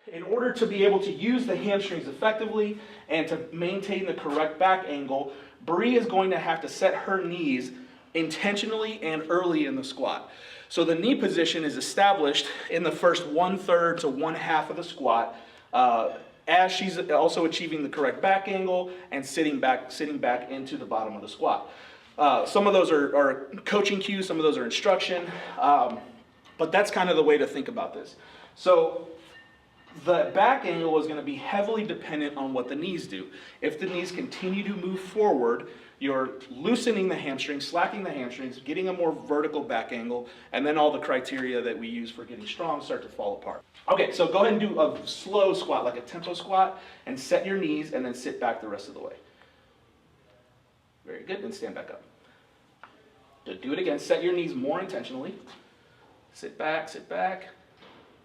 In order to be able to use the hamstrings effectively and to maintain the correct back angle, Bree is going to have to set her knees intentionally and early in the squat. So the knee position is established in the first 1/3 to 1/2 of the squat, as she's also achieving the correct back angle and sitting back into the bottom of the squat. Some of those are coaching cues, some of those are instruction, but that's kind of the way to think about this. So the back angle is going to be heavily dependent on what the knees do. If the knees continue to move forward, you're loosening the hamstrings, slacking the hamstrings, getting a more vertical back angle, and then all the criteria that we use for getting strong start to fall apart. Okay, so go ahead and do a slow squat, like a tempo squat, and set your knees and then sit back the rest of the way. Very good, then stand back up. Good. Do it again, set your knees more intentionally. Sit back, sit back.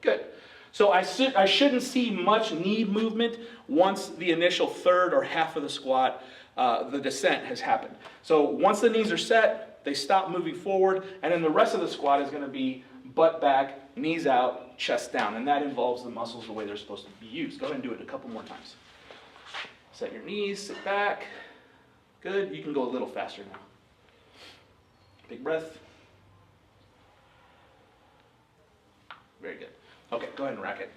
Good. So I shouldn't see much knee movement once the initial third or half of the squat, the descent has happened. So once the knees are set, they stop moving forward, and then the rest of the squat is going to be butt back, knees out, chest down, and that involves the muscles the way they're supposed to be used. Go ahead and do it a couple more times. Set your knees, sit back. Good. You can go a little faster now. Big breath. Very good. Okay, go ahead and rack it.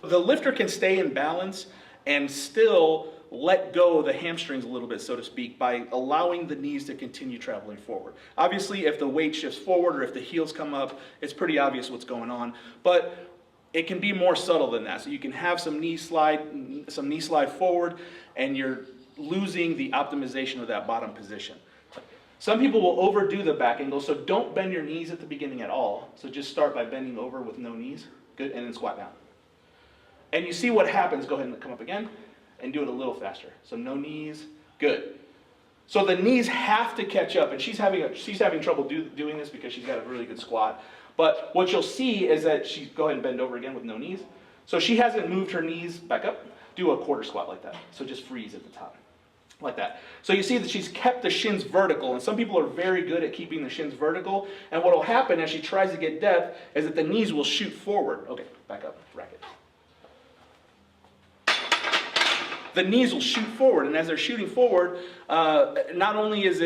The lifter can stay in balance and still let go of the hamstrings a little bit, so to speak, by allowing the knees to continue traveling forward. Obviously, if the weight shifts forward or if the heels come up, it's pretty obvious what's going on, but it can be more subtle than that. So you can have some knee slide forward, and you're losing the optimization of that bottom position. Some people will overdo the back angle, so don't bend your knees at the beginning at all. So just start by bending over with no knees. Good, and then squat down. And you see what happens. Go ahead and come up again and do it a little faster. So no knees. Good. So the knees have to catch up, and she's having trouble doing this because she's got a really good squat. But what you'll see is that go ahead and bend over again with no knees. So she hasn't moved her knees back up. Do a quarter squat like that. So just freeze at the top. Like that. So you see that she's kept the shins vertical, and some people are very good at keeping the shins vertical, and what will happen as she tries to get depth is that the knees will shoot forward. Okay, back up, rack it. The knees will shoot forward, and as they're shooting forward, not only is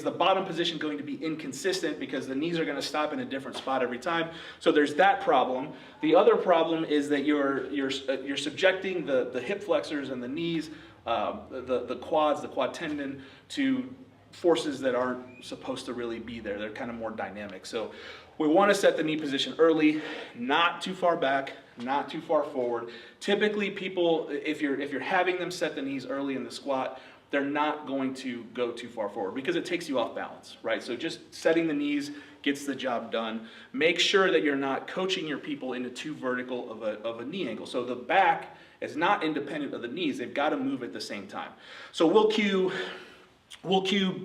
the bottom position going to be inconsistent because the knees are going to stop in a different spot every time, so there's that problem. The other problem is that you're subjecting the hip flexors and the knees, the quads, the quad tendon, to forces that aren't supposed to really be there. They're kind of more dynamic. So we want to set the knee position early, not too far back, not too far forward. Typically people, if you're having them set the knees early in the squat, they're not going to go too far forward because it takes you off balance, right? So just setting the knees gets the job done. Make sure that you're not coaching your people into too vertical of a knee angle. So the back is not independent of the knees. They've got to move at the same time. So we'll cue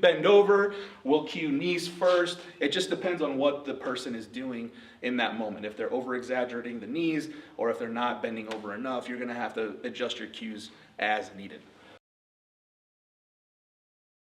bend over, we'll cue knees first. It just depends on what the person is doing in that moment. If they're over-exaggerating the knees or if they're not bending over enough, you're going to have to adjust your cues as needed.